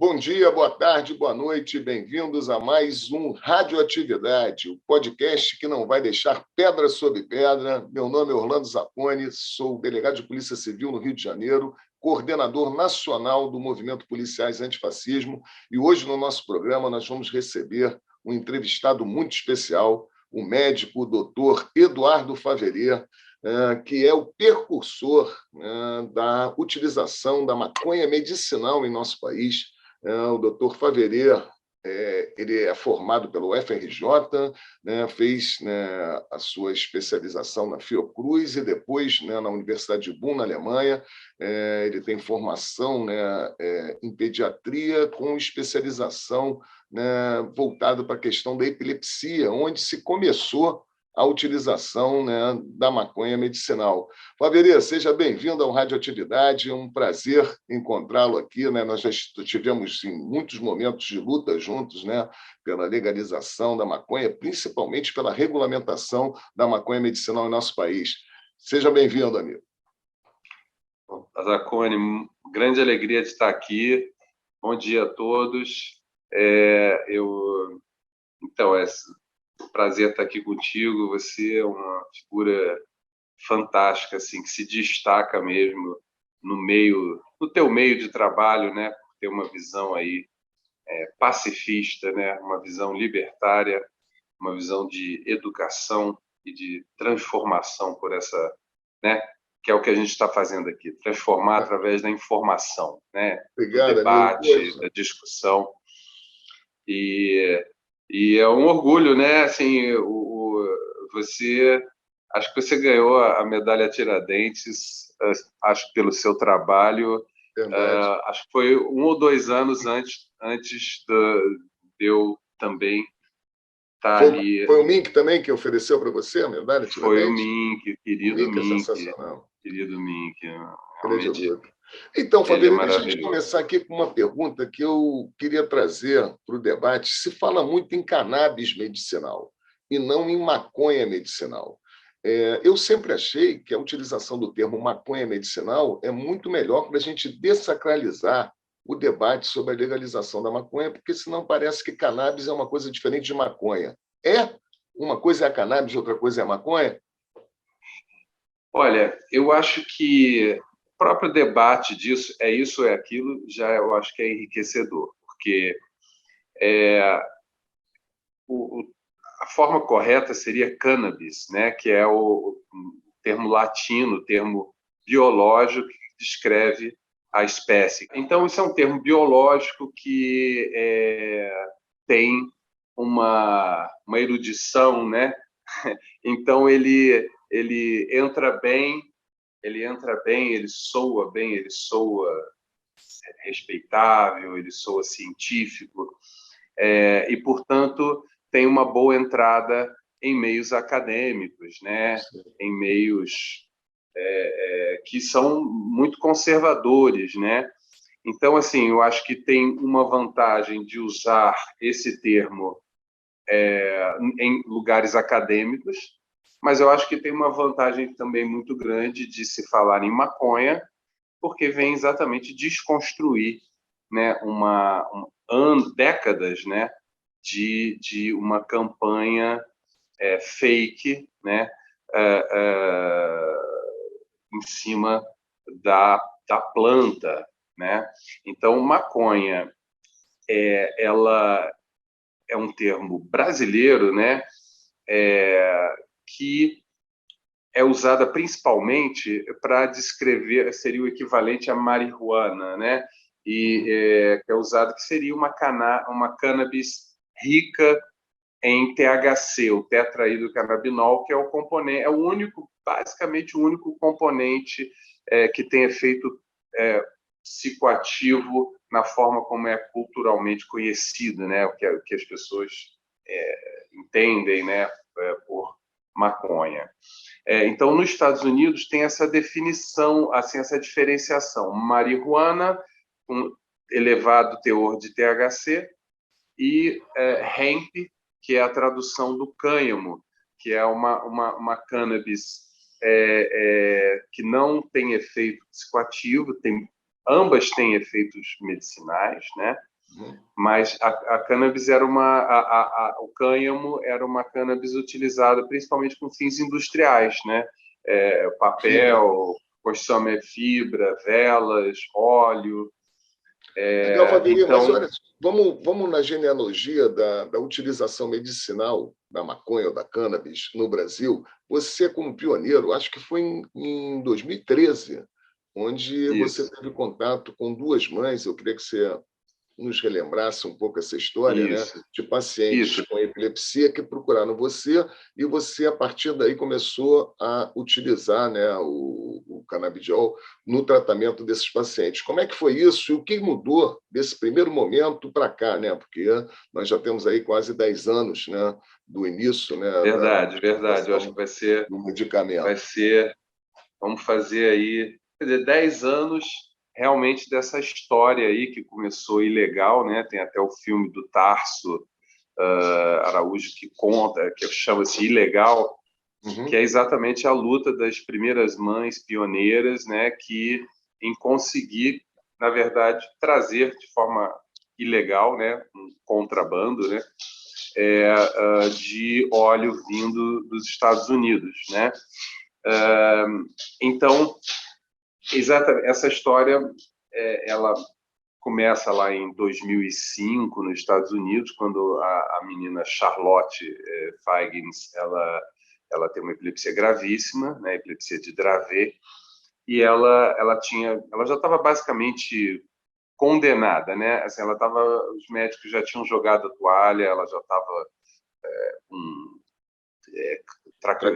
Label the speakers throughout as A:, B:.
A: Bom dia, boa tarde, boa noite, bem-vindos a mais um Radioatividade, o podcast que não vai deixar pedra sobre pedra. Meu nome é Orlando Zapponi, sou delegado de Polícia Civil no Rio de Janeiro, coordenador nacional do Movimento Policiais Antifascismo, e hoje no nosso programa nós vamos receber um entrevistado muito especial, o médico Dr. Eduardo Faverier, que é o precursor da utilização da maconha medicinal em nosso país. O doutor Faverier, ele é formado pelo UFRJ, fez a sua especialização na Fiocruz e depois na Universidade de Bonn, na Alemanha. Ele tem formação em pediatria com especialização voltada para a questão da epilepsia, onde se começou a utilização da maconha medicinal. Faverier, seja bem-vindo ao Radioatividade, é um prazer encontrá-lo aqui. Nós já tivemos muitos momentos de luta juntos, pela legalização da maconha, principalmente pela regulamentação da maconha medicinal em nosso país. Seja bem-vindo, amigo.
B: Zapponi, grande alegria de estar aqui. Bom dia a todos. Prazer estar aqui contigo. Você é uma figura fantástica, assim, que se destaca mesmo no teu meio de trabalho, por ter uma visão aí pacifista, uma visão libertária, uma visão de educação e de transformação por essa, que é o que a gente está fazendo aqui, transformar através da informação,
A: Obrigado,
B: do debate,
A: amigo.
B: da discussão. E é um orgulho, assim, acho que você ganhou a medalha Tiradentes, acho pelo seu trabalho. Acho que foi 1 ou 2 anos antes de eu também estar ali.
A: Foi o Mink também que ofereceu para você a medalha Tiradentes?
B: Foi o Mink, querido
A: Mink.
B: Mink.
A: É sensacional.
B: Querido Mink.
A: Então, Faverier, deixa a gente começar aqui com uma pergunta que eu queria trazer para o debate. Se fala muito em cannabis medicinal e não em maconha medicinal. Eu sempre achei que a utilização do termo maconha medicinal é muito melhor para a gente desacralizar o debate sobre a legalização da maconha, porque senão parece que cannabis é uma coisa diferente de maconha. Uma coisa é a cannabis, outra coisa é a maconha?
B: Olha, eu acho que o próprio debate disso, é isso, é aquilo, já eu acho que é enriquecedor, porque a forma correta seria cannabis, que é o termo latino, o termo biológico que descreve a espécie. Então, isso é um termo biológico que tem uma erudição, Então, ele entra bem, ele soa bem, ele soa respeitável, ele soa científico, e, portanto, tem uma boa entrada em meios acadêmicos, em meios que são muito conservadores, Então, assim, eu acho que tem uma vantagem de usar esse termo em lugares acadêmicos, mas eu acho que tem uma vantagem também muito grande de se falar em maconha, porque vem exatamente desconstruir décadas de uma campanha fake em cima da planta. Então, maconha ela é um termo brasileiro que é usada principalmente para descrever, seria o equivalente à marihuana, que é usado, que seria uma cannabis rica em THC, o tetraidrocannabinol, que é o componente, basicamente o único componente que tem efeito psicoativo na forma como é culturalmente conhecido, o que as pessoas entendem, por maconha. Então, nos Estados Unidos tem essa definição, assim, essa diferenciação: marihuana com elevado teor de THC e hemp, que é a tradução do cânhamo, que é uma cannabis que não tem efeito psicoativo, tem ambas têm efeitos medicinais, né? Mas a cannabis era o cânhamo era uma cannabis utilizada principalmente com fins industriais, né? Papel, construção de fibra, velas, óleo.
A: Legal, Fabiolinha,
B: Então,
A: mas olha, vamos na genealogia da utilização medicinal da maconha ou da cannabis no Brasil. Você, como pioneiro, acho que foi em 2013, onde você teve contato com duas mães. Eu queria que você nos relembrasse um pouco essa história, né? De pacientes com epilepsia que procuraram você e você, a partir daí, começou a utilizar, né, o canabidiol no tratamento desses pacientes. Como é que foi isso e o que mudou desse primeiro momento para cá, né? Porque nós já temos aí quase 10 anos, né, do início, né,
B: verdade. Eu acho que vai ser
A: do medicamento.
B: Vamos fazer aí, quer dizer, 10 anos realmente dessa história aí que começou ilegal, né? Tem até o filme do Tarso Araújo que conta, que chama-se Ilegal, que é exatamente a luta das primeiras mães pioneiras, né? Que em conseguir, na verdade, trazer de forma ilegal, né? Um contrabando, né? De óleo vindo dos Estados Unidos, né? Então, exatamente, essa história ela começa lá em 2005 nos Estados Unidos, quando a menina Charlotte Figgins ela tem uma epilepsia gravíssima, né, epilepsia de Dravet, e ela já estava basicamente condenada, né? Assim, os médicos já tinham jogado a toalha, ela já estava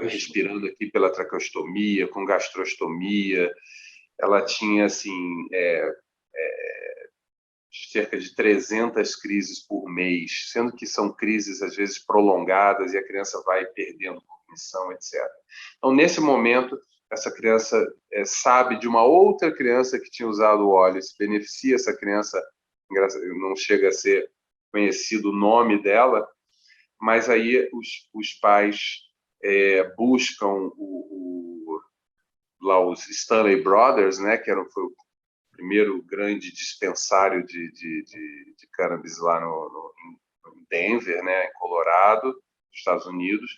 B: respirando aqui pela traqueostomia, com gastrostomia. Ela tinha assim cerca de 300 crises por mês, sendo que são crises às vezes prolongadas e a criança vai perdendo cognição, etc. Então, nesse momento, essa criança sabe de uma outra criança que tinha usado o óleo, se beneficia essa criança, não chega a ser conhecido o nome dela, mas aí os pais buscam lá os Stanley Brothers, né, que foi o primeiro grande dispensário de cannabis lá em Denver, né, em Colorado, Estados Unidos.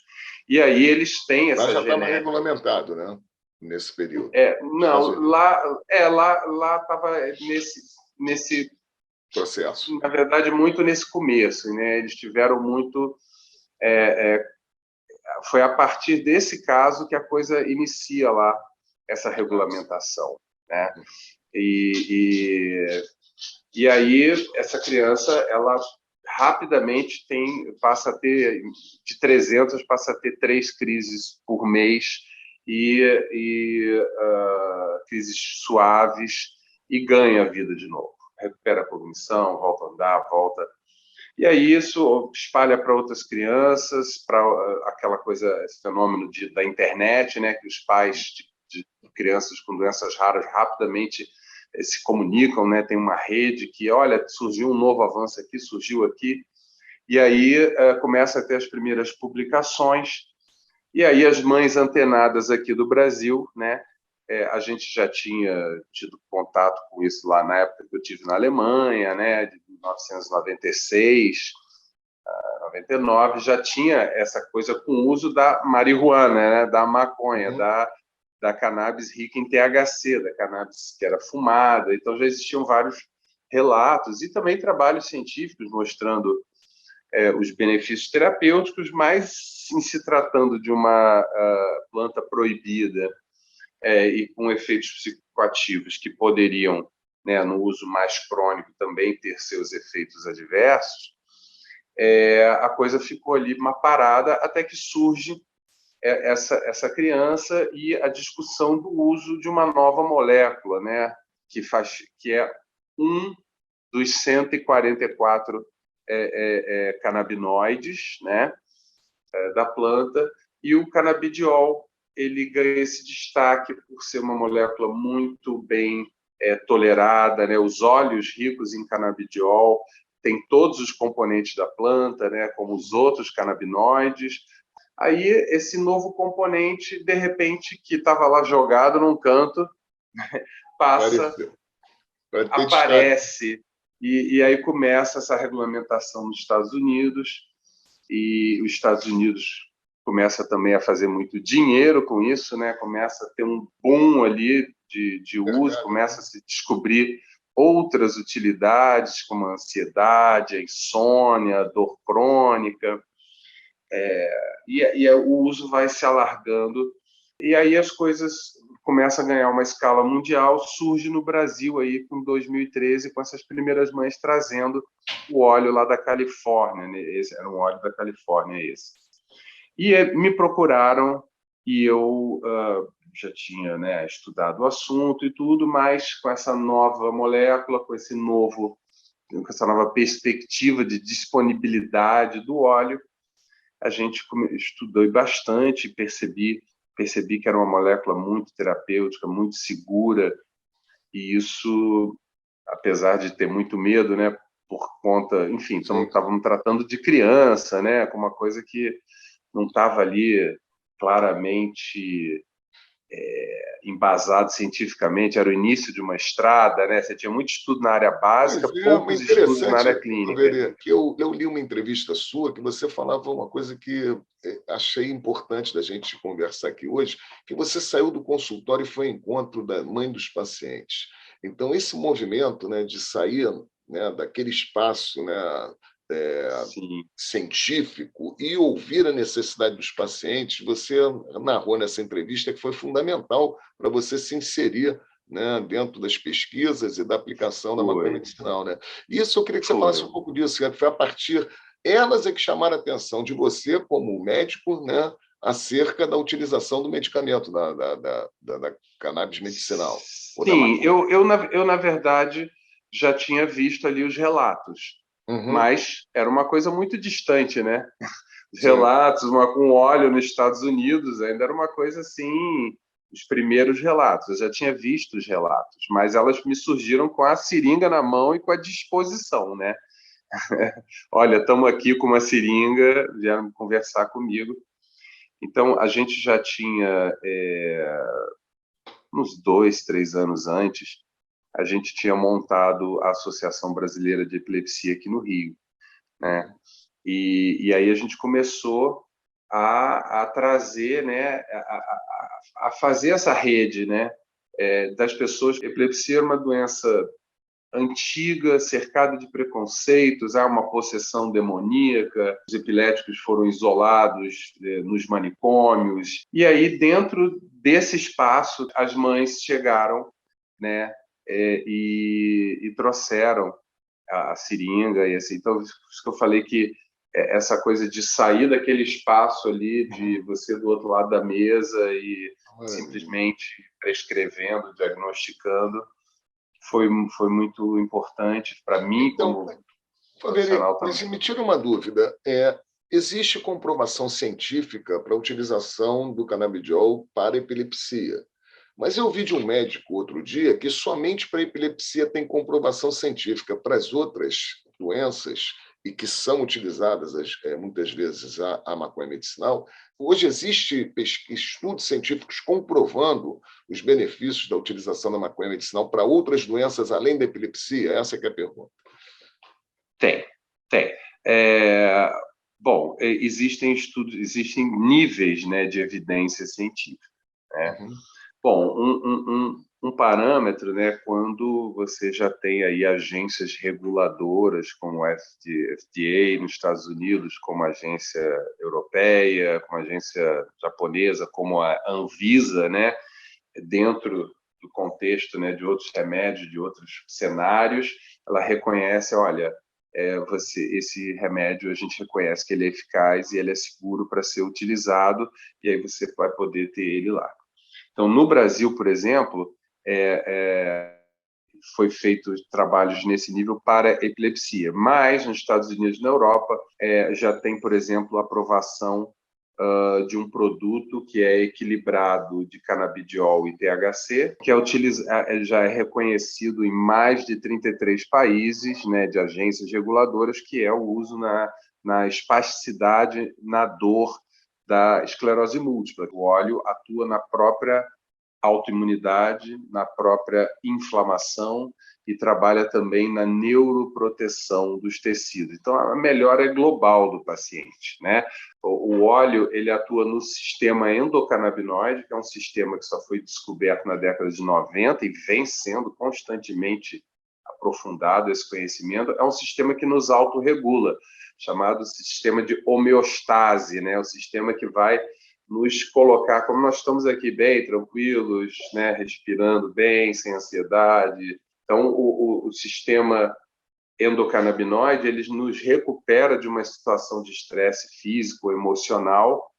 B: E aí eles têm essa
A: genética. Lá já estava regulamentado, né, nesse período.
B: Não, lá estava nesse
A: processo.
B: Na verdade, muito nesse começo, né? Eles tiveram muito foi a partir desse caso que a coisa inicia lá essa regulamentação, né? E aí essa criança ela rapidamente passa a ter de 300 passa a ter 3 crises por mês e crises suaves e ganha a vida de novo, recupera a cognição, volta a andar, volta. E aí isso espalha para outras crianças, para aquela coisa, esse fenômeno da internet, né, que os pais de crianças com doenças raras rapidamente se comunicam, né, tem uma rede que, olha, surgiu um novo avanço aqui, surgiu aqui, e aí começa a ter as primeiras publicações, e aí as mães antenadas aqui do Brasil, né, a gente já tinha tido contato com isso lá na época que eu tive na Alemanha, né, de 1996, 99, já tinha essa coisa com o uso da marihuana, né, da maconha, da cannabis rica em THC, da cannabis que era fumada. Então já existiam vários relatos e também trabalhos científicos mostrando os benefícios terapêuticos, mas em se tratando de uma planta proibida e com efeitos psicoativos que poderiam, né, no uso mais crônico, também ter seus efeitos adversos, a coisa ficou ali uma parada até que surge essa criança e a discussão do uso de uma nova molécula, né, que é um dos 144 canabinoides, né, da planta, e o canabidiol ele ganha esse destaque por ser uma molécula muito bem tolerada, né? Os óleos ricos em canabidiol têm todos os componentes da planta, né? Como os outros canabinoides. Aí esse novo componente, de repente, que estava lá jogado num canto, passa aparece, e aí começa essa regulamentação nos Estados Unidos, e os Estados Unidos começa também a fazer muito dinheiro com isso, né? Começa a ter um boom ali de uso, começa a se descobrir outras utilidades, como a ansiedade, a insônia, a dor crônica, e o uso vai se alargando, e aí as coisas começam a ganhar uma escala mundial. Surge no Brasil aí com 2013, com essas primeiras mães trazendo o óleo lá da Califórnia, né? Esse era um óleo da Califórnia, esse. E me procuraram, e eu já tinha, né, estudado o assunto e tudo, mas com essa nova molécula, com essa nova perspectiva de disponibilidade do óleo, a gente estudou bastante, percebi que era uma molécula muito terapêutica, muito segura, e isso, apesar de ter muito medo, né, por conta, enfim, estávamos tratando de criança, né, com uma coisa que não estava ali claramente embasado cientificamente, era o início de uma estrada, né? Você tinha muito estudo na área básica, poucos estudos na área clínica.
A: Que eu li uma entrevista sua que você falava uma coisa que achei importante da gente conversar aqui hoje, que você saiu do consultório e foi ao encontro da mãe dos pacientes. Então, esse movimento, né, de sair, né, daquele espaço, né, científico e ouvir a necessidade dos pacientes, você narrou nessa entrevista que foi fundamental para você se inserir, né, dentro das pesquisas e da aplicação da maconha medicinal, né? Isso eu queria que você falasse um pouco disso, que foi a partir elas que chamaram a atenção de você como médico, né, acerca da utilização do medicamento da cannabis medicinal.
B: Sim, eu na verdade já tinha visto ali os relatos. Mas era uma coisa muito distante, né? Os relatos, com óleo nos Estados Unidos, ainda era uma coisa assim, os primeiros relatos. Eu já tinha visto os relatos, mas elas me surgiram com a seringa na mão e com a disposição, né? Olha, estamos aqui com uma seringa, vieram conversar comigo. Então, a gente já tinha, uns 2, 3 anos antes, a gente tinha montado a Associação Brasileira de Epilepsia aqui no Rio, né? E aí a gente começou a trazer, né, a fazer essa rede, né, das pessoas. A epilepsia é uma doença antiga, cercada de preconceitos, há uma possessão demoníaca, os epiléticos foram isolados nos manicômios, e aí dentro desse espaço as mães chegaram, né, e trouxeram a seringa, e assim. Então, isso que eu falei, que essa coisa de sair daquele espaço ali, de você do outro lado da mesa e simplesmente prescrevendo, diagnosticando, foi muito importante para mim,
A: então,
B: como profissional também.
A: Mas me tira uma dúvida. Existe comprovação científica para a utilização do canabidiol para epilepsia. Mas eu ouvi de um médico outro dia que somente para epilepsia tem comprovação científica. Para as outras doenças, e que são utilizadas muitas vezes a maconha medicinal, hoje existe estudos científicos comprovando os benefícios da utilização da maconha medicinal para outras doenças além da epilepsia? Essa que é a pergunta.
B: Tem. Bom, existem estudos, existem níveis, né, de evidência científica, né? Bom, um parâmetro, né, quando você já tem aí agências reguladoras como a FDA nos Estados Unidos, como a agência europeia, como a agência japonesa, como a Anvisa, né, dentro do contexto, né, de outros remédios, de outros cenários, ela reconhece, olha, esse remédio a gente reconhece que ele é eficaz e ele é seguro para ser utilizado, e aí você vai poder ter ele lá. Então, no Brasil, por exemplo, foi feito trabalhos nesse nível para epilepsia, mas nos Estados Unidos e na Europa já tem, por exemplo, aprovação de um produto que é equilibrado de canabidiol e THC, que já é reconhecido em mais de 33 países, né, de agências reguladoras, que é o uso na espasticidade, na dor da esclerose múltipla. O óleo atua na própria autoimunidade, na própria inflamação. e trabalha também na neuroproteção dos tecidos. Então, a melhora é global do paciente, né? O óleo, ele atua no sistema endocannabinoide, que é um sistema que só foi descoberto na década de 90 e vem sendo constantemente aprofundado esse conhecimento. É um sistema que nos autorregula, chamado sistema de homeostase, né? O sistema que vai nos colocar, como nós estamos aqui bem, tranquilos, né? Respirando bem, sem ansiedade. Então, o sistema endocannabinoide, ele nos recupera de uma situação de estresse físico, emocional,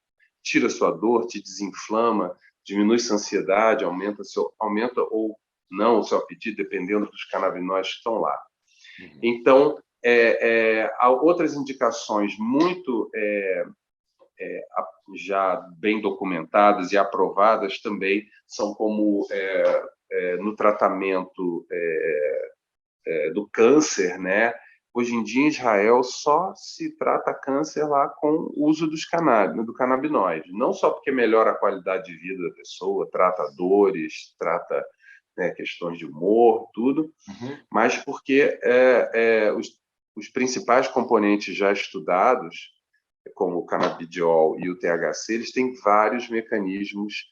B: tira sua dor, te desinflama, diminui sua ansiedade, aumenta ou não o seu apetite, dependendo dos canabinoides que estão lá. Então, há outras indicações muito já bem documentadas e aprovadas também, são como no tratamento do câncer, né? Hoje em dia, em Israel, só se trata câncer lá com o uso do canabinoide. Não só porque melhora a qualidade de vida da pessoa, trata dores, trata, né, questões de humor, tudo, mas porque os principais componentes já estudados, como o canabidiol e o THC, eles têm vários mecanismos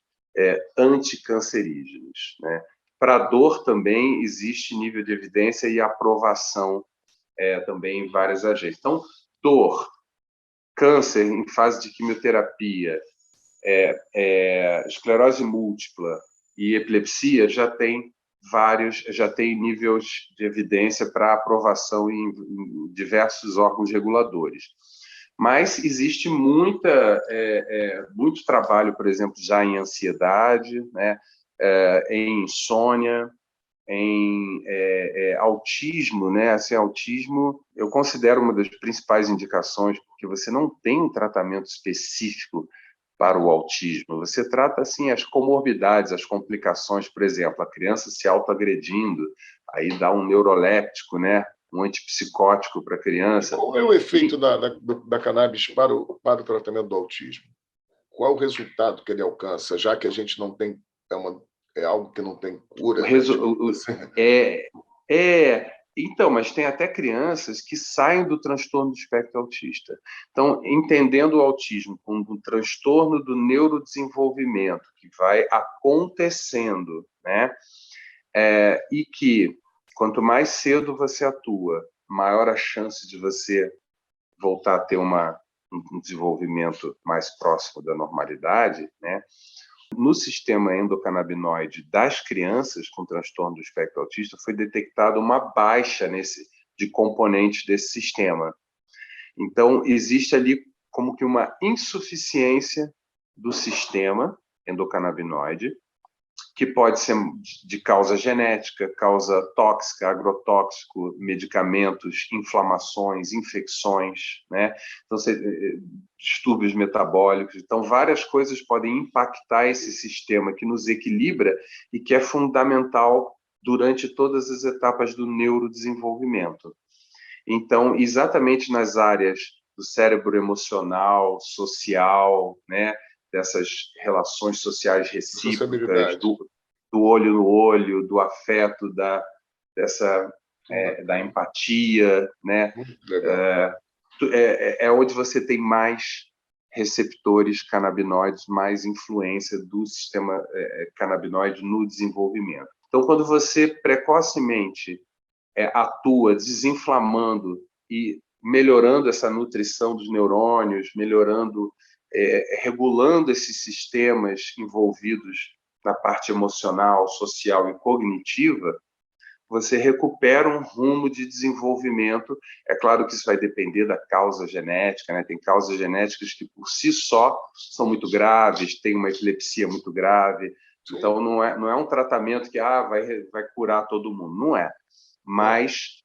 B: anticancerígenos, né? Para dor também existe nível de evidência e aprovação também em vários agentes. Então, dor, câncer em fase de quimioterapia, esclerose múltipla e epilepsia já tem níveis de evidência para aprovação em diversos órgãos reguladores. Mas existe muito trabalho, por exemplo, já em ansiedade, né? Em insônia, em autismo, né? Assim, autismo eu considero uma das principais indicações, porque você não tem um tratamento específico para o autismo. Você trata assim as comorbidades, as complicações, por exemplo, a criança se autoagredindo, aí dá um neuroléptico, né? Um antipsicótico para a criança.
A: Qual é o efeito da cannabis para o tratamento do autismo? Qual é o resultado que ele alcança, já que a gente não tem algo que não tem cura?
B: Então, mas tem até crianças que saem do transtorno do espectro autista. Então, entendendo o autismo como um transtorno do neurodesenvolvimento que vai acontecendo, né? E que quanto mais cedo você atua, maior a chance de você voltar a ter um desenvolvimento mais próximo da normalidade, né? No sistema endocannabinoide das crianças com transtorno do espectro autista foi detectada uma baixa de componentes desse sistema. Então, existe ali como que uma insuficiência do sistema endocannabinoide, que pode ser de causa genética, causa tóxica, agrotóxico, medicamentos, inflamações, infecções, né? Então, distúrbios metabólicos. Então, várias coisas podem impactar esse sistema que nos equilibra e que é fundamental durante todas as etapas do neurodesenvolvimento. Então, exatamente nas áreas do cérebro emocional, social, né? Dessas relações sociais recíprocas, do olho no olho, do afeto, da empatia, né? É onde você tem mais receptores canabinoides, mais influência do sistema canabinoide no desenvolvimento. Então, quando você precocemente atua desinflamando e melhorando essa nutrição dos neurônios, regulando esses sistemas envolvidos na parte emocional, social e cognitiva, você recupera um rumo de desenvolvimento. É claro que isso vai depender da causa genética, né? Tem causas genéticas que por si só são muito graves, tem uma epilepsia muito grave. Então não é um tratamento que vai curar todo mundo, não é. Mas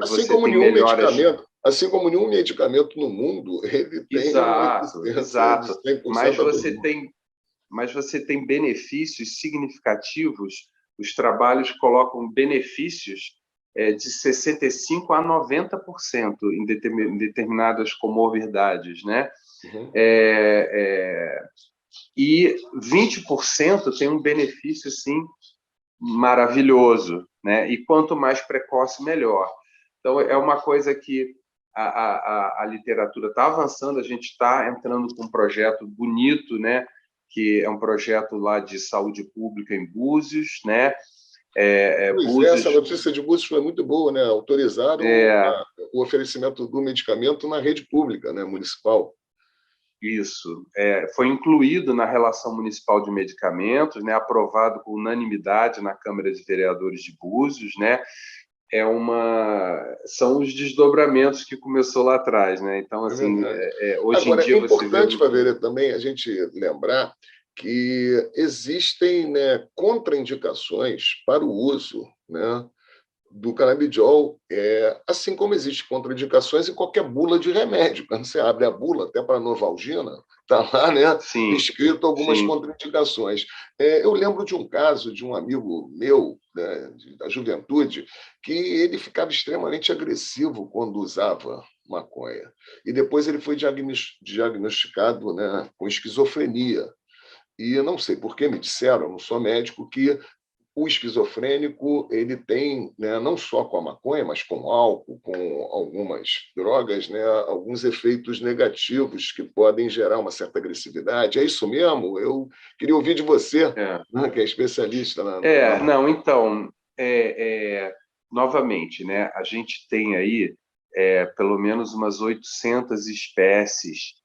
A: assim
B: você
A: como
B: tem melhoras.
A: Assim como nenhum medicamento no mundo, ele tem
B: exato.
A: De 100%
B: Mas você tem benefícios significativos. Os trabalhos colocam benefícios de 65% a 90% em determinadas comorbidades, né? E 20% tem um benefício, assim, maravilhoso, né? E quanto mais precoce, melhor. Então, é uma coisa que a literatura está avançando, a gente está entrando com um projeto bonito, né? Que é um projeto lá de saúde pública em Búzios, né?
A: Pois é, essa
B: Búzios,
A: notícia de Búzios foi muito boa, né? Autorizaram o oferecimento do medicamento na rede pública, né, municipal.
B: isso, foi incluído na relação municipal de medicamentos, né? Aprovado por unanimidade na Câmara de Vereadores de Búzios, né? São os desdobramentos que começou lá atrás, né? Então,
A: É
B: assim,
A: verdade.
B: hoje em
A: Agora, é
B: dia você vê
A: importante, Favela, também a gente lembrar que existem, né, contraindicações para o uso, né, do canabidiol, assim como existem contraindicações em qualquer bula de remédio. Quando você abre a bula, até para a Novalgina, está lá, né,
B: sim,
A: escrito algumas
B: sim,
A: contraindicações. Eu lembro de um caso de um amigo meu, né, da juventude, que ele ficava extremamente agressivo quando usava maconha. E depois ele foi diagnosticado, né, com esquizofrenia. E eu não sei por que me disseram, eu não sou médico, que o esquizofrênico ele tem, né, não só com a maconha, mas com álcool, com algumas drogas, né, alguns efeitos negativos que podem gerar uma certa agressividade. É isso mesmo? Eu queria ouvir de você,
B: é.
A: né, que é especialista na
B: Não, então, novamente, né, a gente tem aí pelo menos umas 800 espécies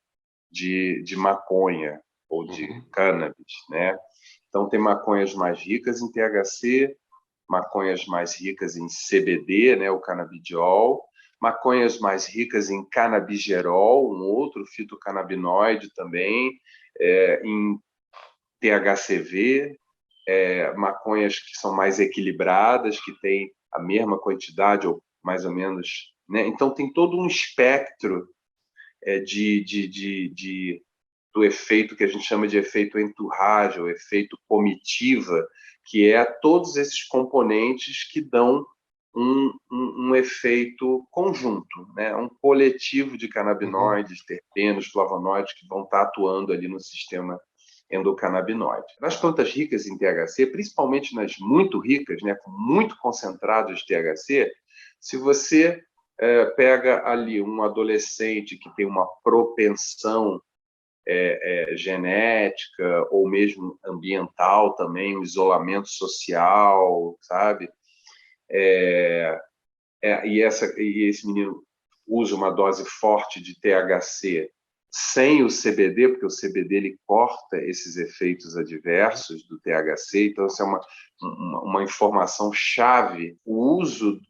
B: de maconha ou de
A: Uhum.
B: cannabis, né? Então, tem maconhas mais ricas em THC, maconhas mais ricas em CBD, né, o canabidiol, maconhas mais ricas em canabigerol, um outro fitocannabinoide também, em THCV, maconhas que são mais equilibradas, que têm a mesma quantidade ou mais ou menos, né? Então tem todo um espectro do efeito que a gente chama de efeito entourage, ou efeito comitiva, que é todos esses componentes que dão um efeito conjunto, né? Um coletivo de
A: Uhum.
B: canabinoides, terpenos, flavonoides que vão estar atuando ali no sistema endocannabinoide. Nas plantas ricas em THC, principalmente nas muito ricas, né, com muito concentrado de THC, se você pega ali um adolescente que tem uma propensão genética ou mesmo ambiental também, um isolamento social, sabe? E esse menino usa uma dose forte de THC sem o CBD, porque o CBD ele corta esses efeitos adversos do THC, então isso é uma informação chave. O uso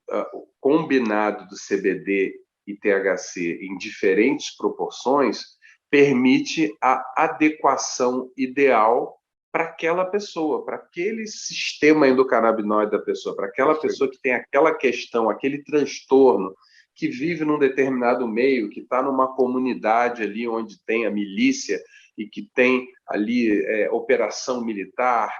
B: combinado do CBD e THC em diferentes proporções permite a adequação ideal para aquela pessoa, para aquele sistema endocannabinoide da pessoa, para aquela pessoa que tem aquela questão, aquele transtorno, que vive num determinado meio, que está numa comunidade ali onde tem a milícia e que tem ali operação militar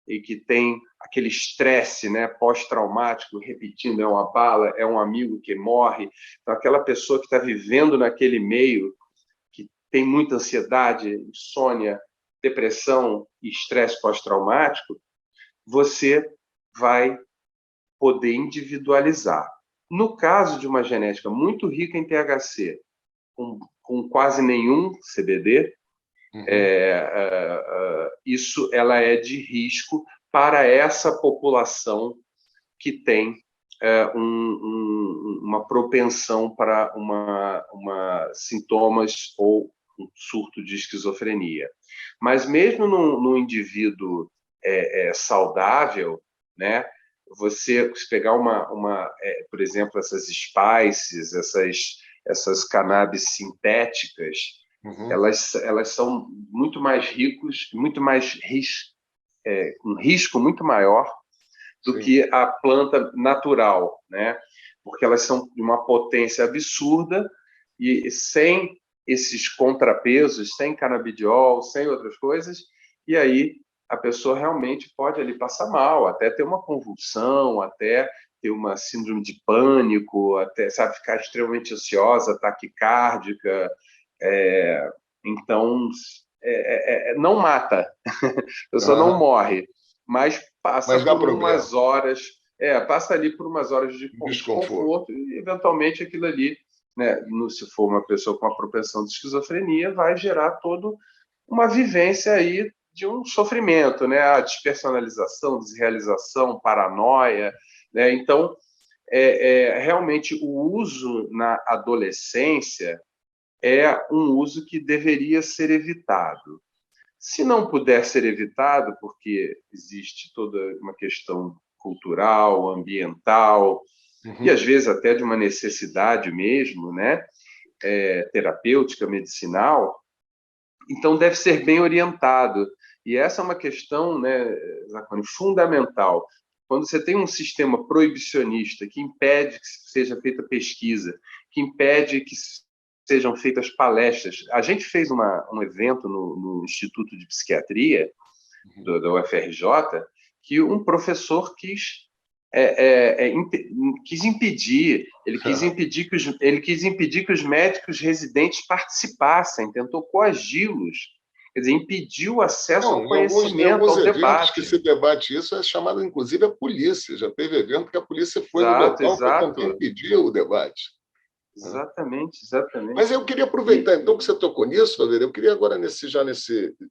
B: e que tem aquele estresse, né, pós-traumático, repetindo, é uma bala, é um amigo que morre. Então, aquela pessoa que está vivendo naquele meio, que tem muita ansiedade, insônia, depressão e estresse pós-traumático, você vai poder individualizar. No caso de uma genética muito rica em THC, com quase nenhum CBD,
A: Uhum.
B: isso ela é de risco para essa população que tem uma propensão para sintomas ou um surto de esquizofrenia. Mas mesmo num indivíduo saudável, né? Você pegar por exemplo, essas spices, essas cannabis sintéticas,
A: Uhum.
B: elas são muito mais ricos, muito mais um risco muito maior do
A: Sim.
B: que a planta natural, né? Porque elas são de uma potência absurda e sem esses contrapesos, sem canabidiol, sem outras coisas, e aí a pessoa realmente pode ali passar mal, até ter uma convulsão, até ter uma síndrome de pânico, até, sabe, ficar extremamente ansiosa, taquicárdica. Então, não mata, a pessoa não
A: Ah,
B: morre, mas passa
A: mas dá
B: por
A: problema.
B: umas horas passa ali por umas horas de desconforto e, eventualmente, aquilo ali, né, se for uma pessoa com uma propensão de esquizofrenia, vai gerar toda uma vivência aí de um sofrimento, né? A despersonalização, desrealização, paranoia, né? Então, realmente, o uso na adolescência é um uso que deveria ser evitado. Se não puder ser evitado, porque existe toda uma questão cultural, ambiental, e às vezes até de uma necessidade mesmo, né? Terapêutica, medicinal, então deve ser bem orientado. E essa é uma questão, né, Zacone, fundamental. Quando você tem um sistema proibicionista que impede que seja feita pesquisa, que impede que sejam feitas palestras. A gente fez um evento no Instituto de Psiquiatria da UFRJ que um professor quis impedir, ele quis impedir que os médicos residentes participassem, tentou coagi-los, quer dizer, impediu o acesso ao conhecimento, ao debate.
A: Que se debate isso é chamado, inclusive, a polícia. Já teve evento que a polícia foi no local para tentar impedir o debate.
B: Exatamente.
A: Mas eu queria aproveitar, então, que você tocou nisso, Valéria, eu queria agora,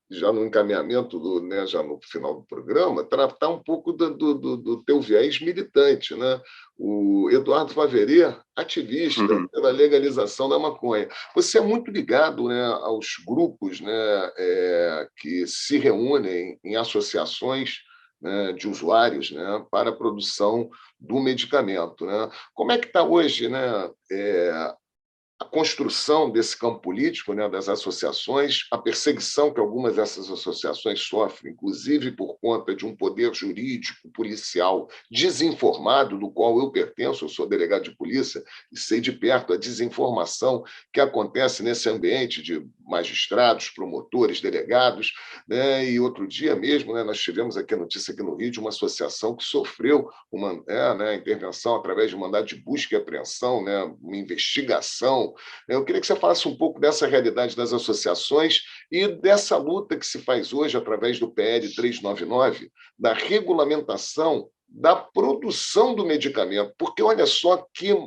A: já no encaminhamento, né, já no final do programa, tratar um pouco do teu viés militante, né? O Eduardo Faveri, ativista pela legalização da maconha. Você é muito ligado, né, aos grupos, né, que se reúnem em associações, né, de usuários, né, para a produção do medicamento, né? Como é que está hoje, né, a construção desse campo político, né, das associações, a perseguição que algumas dessas associações sofrem, inclusive por conta de um poder jurídico, policial desinformado, do qual eu pertenço, eu sou delegado de polícia e sei de perto a desinformação que acontece nesse ambiente de magistrados, promotores, delegados, né? E outro dia mesmo, né, nós tivemos aqui a notícia aqui no Rio de uma associação que sofreu uma intervenção através de mandado de busca e apreensão, né, uma investigação. Eu queria que você falasse um pouco dessa realidade das associações e dessa luta que se faz hoje através do PL 399, da regulamentação da produção do medicamento, porque olha só que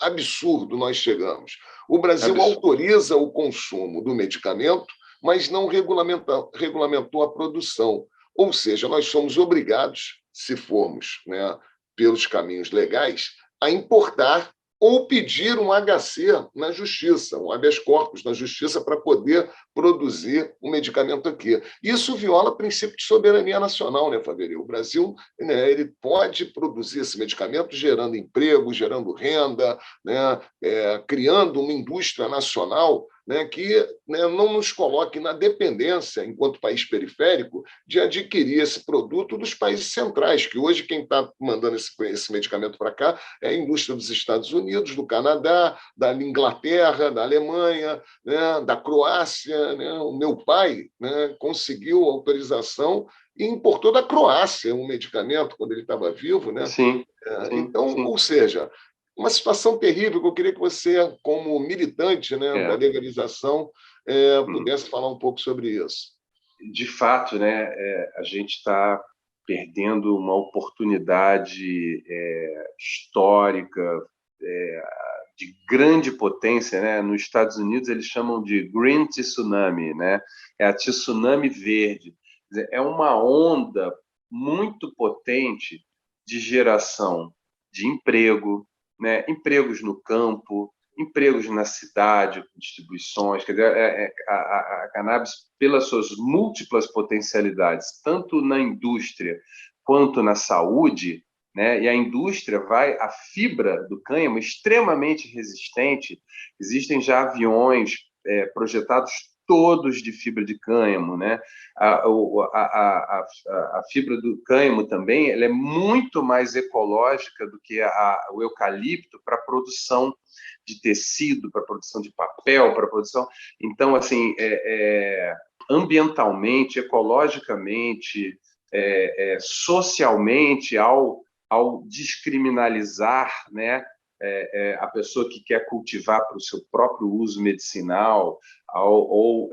A: absurdo nós chegamos. O Brasil autoriza o consumo do medicamento, mas não regulamentou a produção. Ou seja, nós somos obrigados, se formos, né, pelos caminhos legais, a importar ou pedir um HC na justiça, um habeas corpus na justiça para poder produzir o medicamento aqui. Isso viola o princípio de soberania nacional, né, Faveri? O Brasil, né, ele pode produzir esse medicamento gerando emprego, gerando renda, né, criando uma indústria nacional, né, que, né, não nos coloque na dependência, enquanto país periférico, de adquirir esse produto dos países centrais, que hoje quem está mandando esse medicamento para cá é a indústria dos Estados Unidos, do Canadá, da Inglaterra, da Alemanha, né, da Croácia. Né? O meu pai, né, conseguiu autorização e importou da Croácia um medicamento quando ele estava vivo. Né?
B: Sim.
A: Ou seja, uma situação terrível que eu queria que você, como militante, né, da legalização, pudesse falar um pouco sobre isso.
B: De fato, né, a gente está perdendo uma oportunidade histórica, de grande potência, né? Nos Estados Unidos eles chamam de Green Tsunami, né? É a tsunami verde. É uma onda muito potente de geração de emprego, né? Empregos no campo, empregos na cidade, distribuições. Quer dizer, a cannabis, pelas suas múltiplas potencialidades, tanto na indústria quanto na saúde, né? E a indústria a fibra do cânhamo extremamente resistente. Existem já aviões projetados todos de fibra de cânhamo, né? A fibra do cânhamo também, ela é muito mais ecológica do que o eucalipto para a produção de tecido, para a produção de papel, para a produção. Então, assim, ambientalmente, ecologicamente, socialmente, ao descriminalizar, né, a pessoa que quer cultivar para o seu próprio uso medicinal ou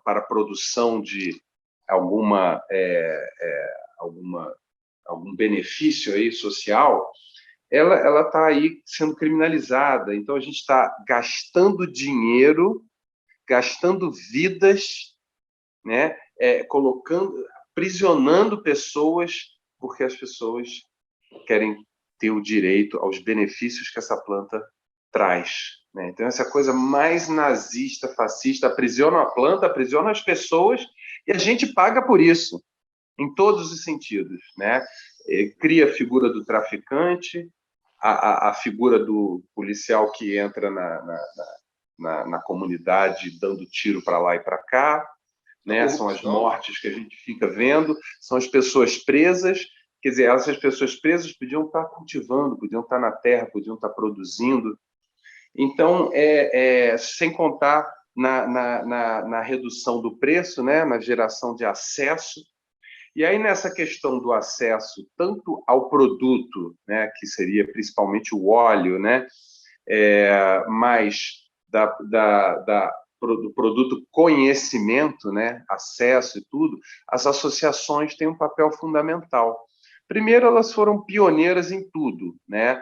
B: para a produção de alguma algum benefício aí social, ela está aí sendo criminalizada. Então, a gente está gastando dinheiro, gastando vidas, né? Aprisionando pessoas, porque as pessoas querem ter o direito aos benefícios que essa planta traz, né? Então, essa coisa mais nazista, fascista, aprisiona a planta, aprisiona as pessoas, e a gente paga por isso, em todos os sentidos, né? Cria a figura do traficante, a figura do policial que entra na comunidade dando tiro para lá e para cá, né? São as mortes que a gente fica vendo, são as pessoas presas. Quer dizer, essas pessoas presas podiam estar cultivando, podiam estar na terra, podiam estar produzindo. Então, sem contar na redução do preço, né? Na geração de acesso. E aí, nessa questão do acesso tanto ao produto, né? Que seria principalmente o óleo, né? Mais do produto conhecimento, né? Acesso e tudo, as associações têm um papel fundamental. Primeiro, elas foram pioneiras em tudo, né?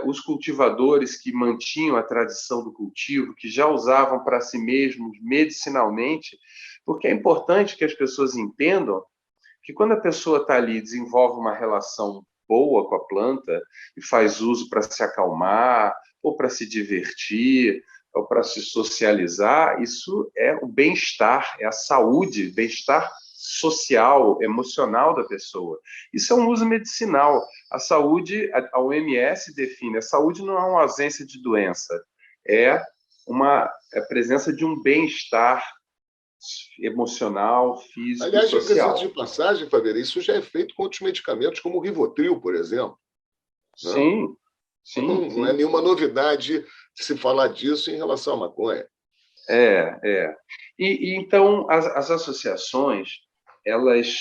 B: Os cultivadores que mantinham a tradição do cultivo, que já usavam para si mesmos medicinalmente, porque é importante que as pessoas entendam que quando a pessoa está ali, desenvolve uma relação boa com a planta e faz uso para se acalmar, ou para se divertir, ou para se socializar, isso é o bem-estar, é a saúde, bem-estar social, emocional da pessoa. Isso é um uso medicinal. A saúde, a OMS define, a saúde não é uma ausência de doença, é a presença de um bem-estar emocional, físico
A: Aliás,
B: e social.
A: de passagem, Fabiana, isso já é feito com outros medicamentos, como o Rivotril, por exemplo.
B: Sim, né? Sim.
A: Não é nenhuma novidade se falar disso em relação à maconha.
B: E então, as associações, elas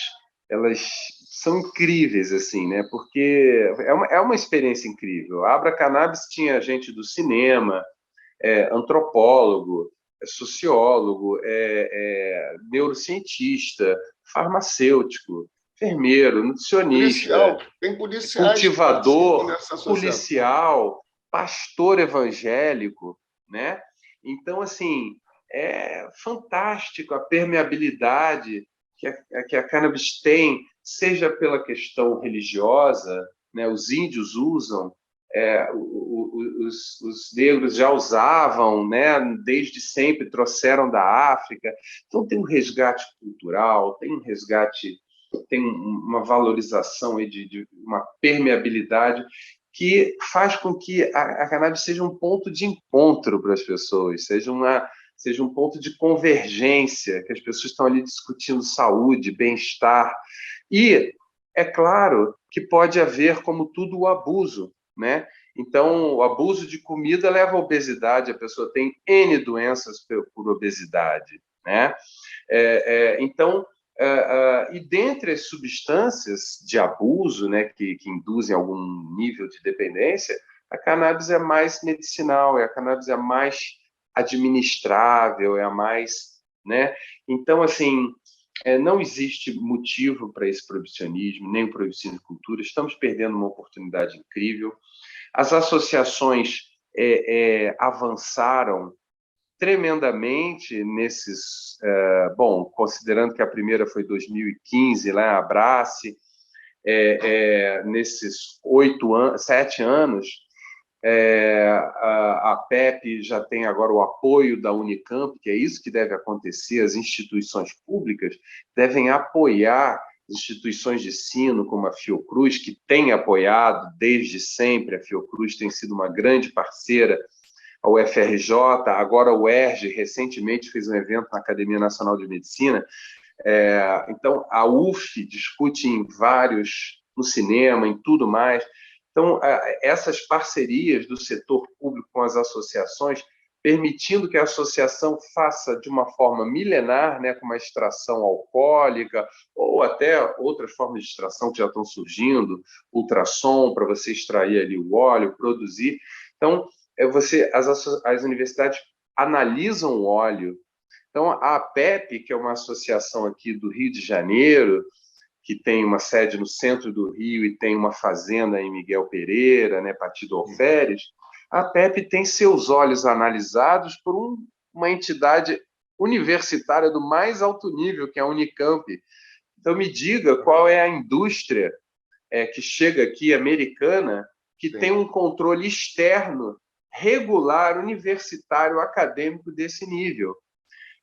B: são incríveis, assim, né? Porque é uma experiência incrível. A Abra Cannabis tinha gente do cinema, antropólogo, sociólogo, neurocientista, farmacêutico, enfermeiro, nutricionista,
A: Tem policiais que participam
B: cultivador,
A: dessa associação.
B: policial, pastor evangélico, né? Então, assim, é fantástico a permeabilidade que a cannabis tem, seja pela questão religiosa, né? Os índios usam, os negros já usavam, né? Desde sempre trouxeram da África. Então tem um resgate cultural, tem um resgate, tem uma valorização aí de uma permeabilidade que faz com que a cannabis seja um ponto de encontro para as pessoas, seja um ponto de convergência, que as pessoas estão ali discutindo saúde, bem-estar. E é claro que pode haver, como tudo, o abuso, né? Então, o abuso de comida leva à obesidade, a pessoa tem N doenças por obesidade, né? Então, e dentre as substâncias de abuso, né, que induzem algum nível de dependência, a cannabis é mais medicinal, a cannabis é a mais administrável, é a mais, né? Então, assim, não existe motivo para esse proibicionismo, nem o proibicionismo de cultura. Estamos perdendo uma oportunidade incrível. As associações avançaram tremendamente nesses... bom, considerando que a primeira foi 2015, lá a Abrace, nesses 7 anos, a PEP já tem agora o apoio da Unicamp, que é isso que deve acontecer, as instituições públicas devem apoiar instituições de ensino como a Fiocruz, que tem apoiado desde sempre. A Fiocruz tem sido uma grande parceira, a UFRJ, agora o UERJ recentemente fez um evento na Academia Nacional de Medicina. Então, a UF discute em vários, no cinema, em tudo mais. Então, essas parcerias do setor público com as associações, permitindo que a associação faça de uma forma milenar, né, com uma extração alcoólica, ou até outras formas de extração que já estão surgindo, ultrassom para você extrair ali o óleo, produzir. Então, as universidades analisam o óleo. Então, a APEP, que é uma associação aqui do Rio de Janeiro, que tem uma sede no centro do Rio e tem uma fazenda em Miguel Pereira, né, Partido Alferes, a PEP tem seus olhos analisados por uma entidade universitária do mais alto nível, que é a Unicamp. Então, me diga qual é a indústria que chega aqui, americana, que tem um controle externo, regular, universitário, acadêmico desse nível.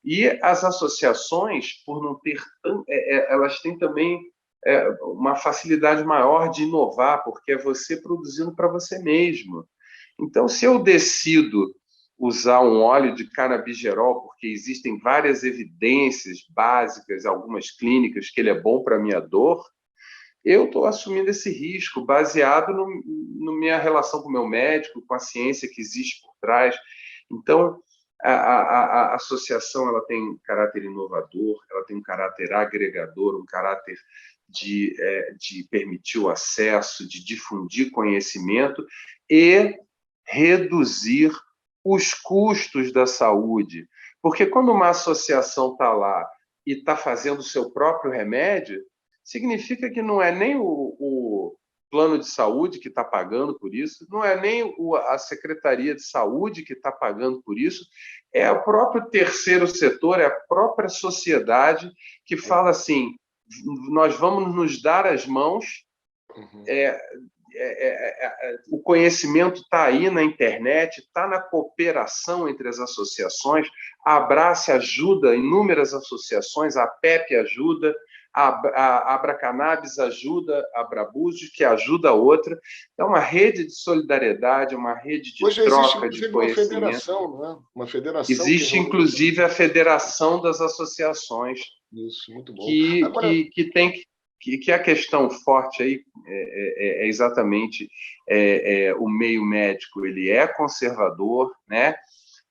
B: E as associações, por não ter, elas têm também uma facilidade maior de inovar, porque é você produzindo para você mesmo. Então, se eu decido usar um óleo de canabigerol, porque existem várias evidências básicas, algumas clínicas, que ele é bom para a minha dor, eu estou assumindo esse risco baseado na minha relação com o meu médico, com a ciência que existe por trás. Então, a associação ela tem um caráter inovador, ela tem um caráter agregador, um caráter de permitir o acesso, de difundir conhecimento e reduzir os custos da saúde. Porque quando uma associação está lá e está fazendo o seu próprio remédio, significa que não é nem o plano de saúde que está pagando por isso, não é nem a Secretaria de Saúde que está pagando por isso, é o próprio terceiro setor, é a própria sociedade que fala assim, nós vamos nos dar as mãos, o conhecimento está aí na internet, está na cooperação entre as associações, a Abrace ajuda, inúmeras associações, a PEP ajuda, a Abracannabis ajuda a Abrabúzios, que ajuda a outra. É uma rede de solidariedade, uma rede de
A: Hoje
B: troca
A: existe,
B: de
A: inclusive, uma
B: conhecimento.
A: federação, não é? Uma federação
B: Existe, inclusive, a Federação das Associações.
A: Isso, muito bom.
B: Agora, que a questão forte aí é exatamente o meio médico, ele é conservador, né?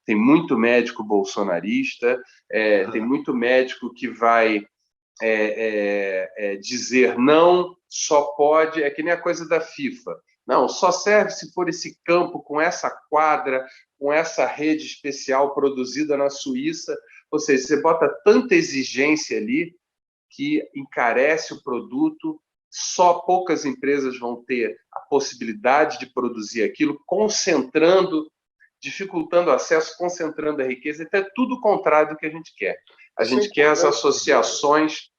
B: Tem muito médico bolsonarista, tem muito médico que vai dizer não, só pode, é que nem a coisa da FIFA. Não, só serve se for esse campo com essa quadra, com essa rede especial produzida na Suíça. Ou seja, você bota tanta exigência ali que encarece o produto, só poucas empresas vão ter a possibilidade de produzir aquilo, dificultando o acesso, concentrando a riqueza. Então, é tudo o contrário do que a gente quer. A gente quer as associações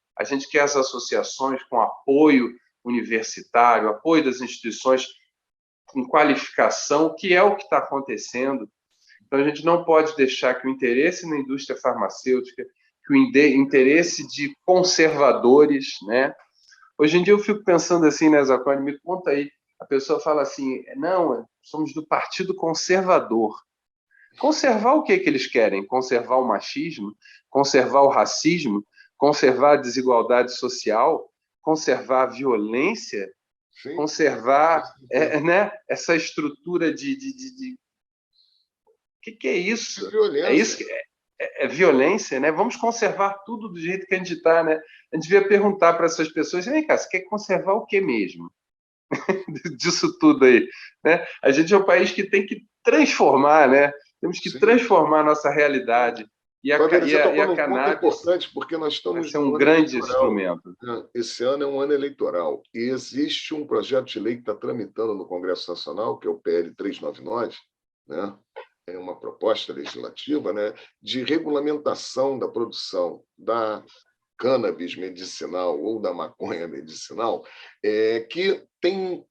B: com apoio universitário, apoio das instituições com qualificação, que é o que está acontecendo. Então, a gente não pode deixar que o interesse na indústria farmacêutica, que o interesse de conservadores, né? Hoje em dia eu fico pensando assim, né, Zacone, me conta aí, a pessoa fala assim, não, somos do Partido Conservador. Conservar o que eles querem? Conservar o machismo? Conservar o racismo? Conservar a desigualdade social? Conservar a violência? Sim. Conservar né, essa estrutura de... O que é isso? É isso que é violência, né? Vamos conservar tudo do jeito que a gente está, né? A gente devia perguntar para essas pessoas, vem cá, você quer conservar o que mesmo? Disso tudo aí, né? A gente é um país que tem que transformar, né? Temos que transformar a nossa realidade. E a cannabis
A: importante, porque nós estamos
B: vai ser um grande instrumento.
A: Esse ano é um ano eleitoral e existe um projeto de lei que está tramitando no Congresso Nacional, que é o PL 399, né? É uma proposta legislativa, né, de regulamentação da produção da cannabis medicinal ou da maconha medicinal, que tem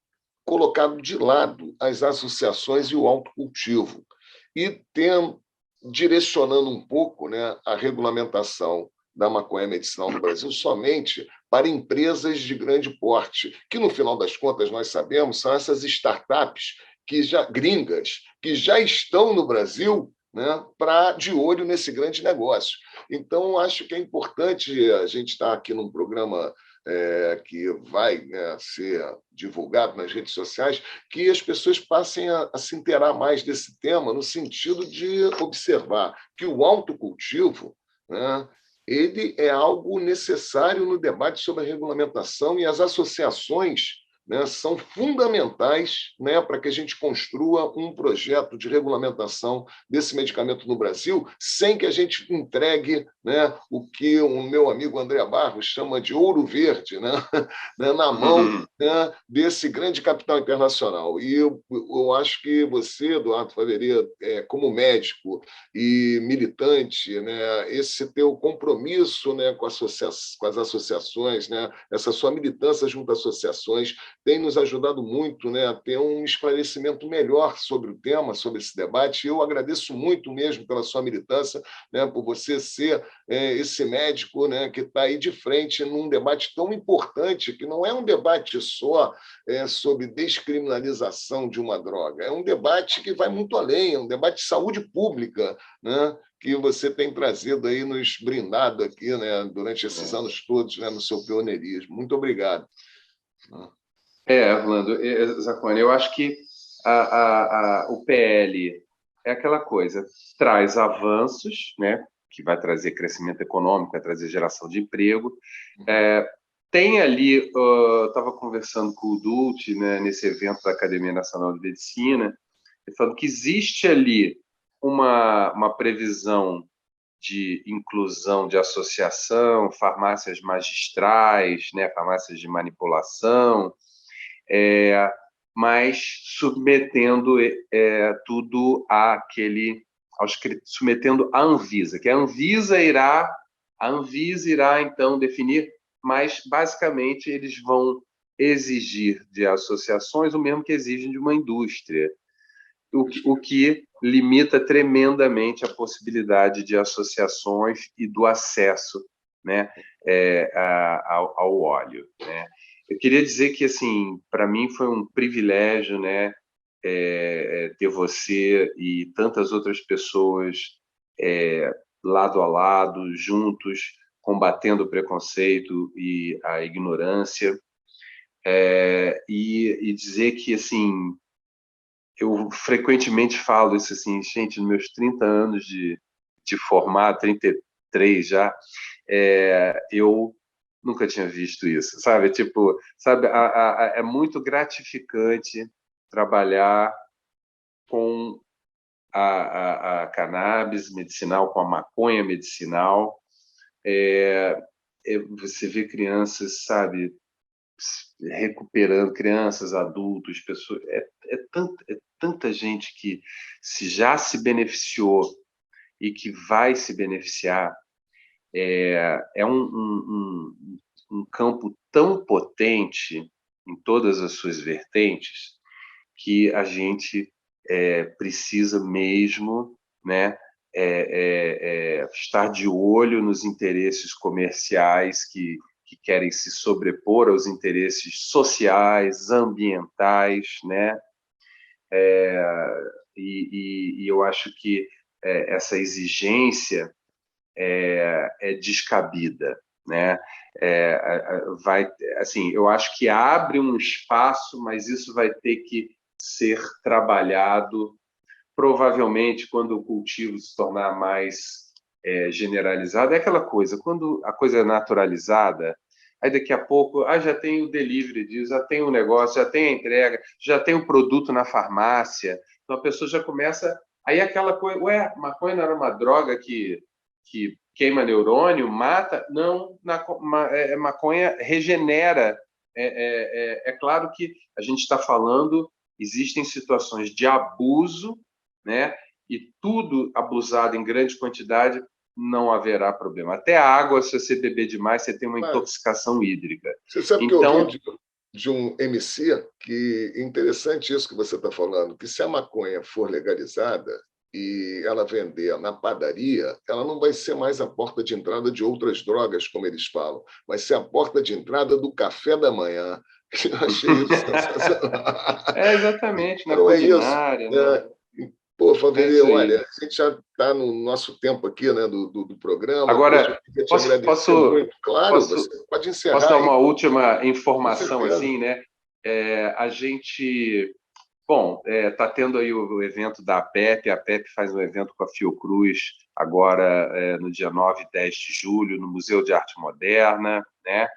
A: colocado de lado as associações e o autocultivo e direcionando um pouco, né, a regulamentação da maconha medicinal no Brasil somente para empresas de grande porte, que, no final das contas, nós sabemos, são essas startups gringas, que já estão no Brasil, né, de olho nesse grande negócio. Então, acho que é importante a gente estar aqui num programa que vai, né, ser divulgado nas redes sociais, que as pessoas passem a se inteirar mais desse tema, no sentido de observar que o autocultivo, né, ele é algo necessário no debate sobre a regulamentação, e as associações, né, são fundamentais, né, para que a gente construa um projeto de regulamentação desse medicamento no Brasil, sem que a gente entregue, né, o que o meu amigo André Barros chama de ouro verde, né, né, na mão, né, desse grande capital internacional. E eu acho que você, Eduardo Faveria, como médico e militante, né, esse teu compromisso, né, com as associações, né, essa sua militância junto às associações, tem nos ajudado muito, né, a ter um esclarecimento melhor sobre o tema, sobre esse debate. Eu agradeço muito mesmo pela sua militância, né, por você ser esse médico, né, que está aí de frente num debate tão importante, que não é um debate só sobre descriminalização de uma droga, é um debate que vai muito além, é um debate de saúde pública, né, que você tem trazido aí, nos brindado aqui, né, durante esses anos todos, né, no seu pioneirismo. Muito obrigado.
B: Orlando, Zacone, eu acho que o PL é aquela coisa, traz avanços, né, que vai trazer crescimento econômico, vai trazer geração de emprego. Tem ali, estava conversando com o Dult, né, nesse evento da Academia Nacional de Medicina, falando que existe ali uma previsão de inclusão de associação, farmácias magistrais, né, farmácias de manipulação, mas submetendo tudo submetendo a Anvisa, que a Anvisa irá então definir, mas basicamente eles vão exigir de associações o mesmo que exigem de uma indústria, o que limita tremendamente a possibilidade de associações e do acesso, né, ao óleo, né? Eu queria dizer que, assim, para mim foi um privilégio, né, ter você e tantas outras pessoas lado a lado, juntos, combatendo o preconceito e a ignorância, e dizer que, assim, eu frequentemente falo isso, assim, gente, nos meus 30 anos de formado, 33 já, eu nunca tinha visto isso, sabe? Tipo, sabe, é muito gratificante trabalhar com a cannabis medicinal, com a maconha medicinal. Você vê crianças, sabe, recuperando, crianças, adultos, pessoas. É tanta gente que já se beneficiou e que vai se beneficiar. É um campo tão potente em todas as suas vertentes que a gente precisa mesmo, né, estar de olho nos interesses comerciais que querem se sobrepor aos interesses sociais, ambientais, né? E eu acho que essa exigência é descabida, né? Assim, eu acho que abre um espaço, mas isso vai ter que ser trabalhado, provavelmente quando o cultivo se tornar mais generalizado. É aquela coisa, quando a coisa é naturalizada, aí daqui a pouco já tem o delivery disso, já tem o negócio, já tem a entrega, já tem o produto na farmácia, então a pessoa já começa. Aí aquela coisa, maconha não era uma droga que queima neurônio, mata? Não, maconha regenera. É claro que a gente está falando, existem situações de abuso, né? E tudo abusado em grande quantidade não haverá problema. Até a água, se você beber demais, você tem uma intoxicação hídrica.
A: Você sabe que
B: então,
A: eu ouvi de um MC que interessante isso que você está falando, que se a maconha for legalizada e ela vender na padaria, ela não vai ser mais a porta de entrada de outras drogas, como eles falam, vai ser a porta de entrada do café da manhã. Eu achei isso sensacional.
B: Exatamente, na
A: Então
B: culinária, né?
A: Pô,
B: É
A: Favre,
B: isso
A: olha,
B: aí.
A: a gente já está no nosso tempo aqui, né, do programa. Poxa, eu
B: Agora,
A: queria te agradecer muito. Claro, você pode
B: posso
A: encerrar
B: dar
A: aí,
B: uma última
A: com
B: informação,
A: certeza.
B: assim, né? A gente, bom, está tendo aí o evento da APEP. A APEP faz um evento com a Fiocruz agora no dia 9 e 10 de julho, no Museu de Arte Moderna, né?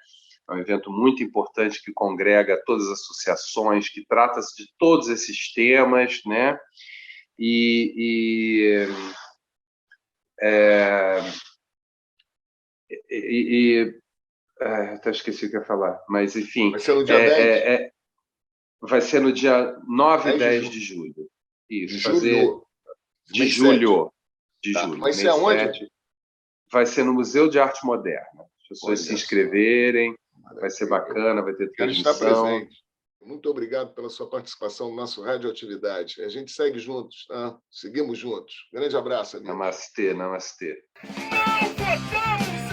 B: É um evento muito importante que congrega todas as associações, que trata-se de todos esses temas, né? Até esqueci o que eu ia falar, mas enfim.
A: Vai ser no dia 10?
B: Vai ser no dia 9 e 10
A: 10
B: de julho. Isso,
A: de
B: fazer
A: julho?
B: de julho. De
A: Tá.
B: julho.
A: Vai ser
B: mês
A: aonde?
B: 7. Vai ser no Museu de Arte Moderna. As pessoas se inscreverem, vai ser bacana, vai ter
A: Quero estar
B: transmissão.
A: presente. Muito obrigado pela sua participação no nosso Radioatividade. A gente segue juntos, tá? Seguimos juntos. Grande abraço, amigo.
B: Namastê, namastê.
C: Não podemos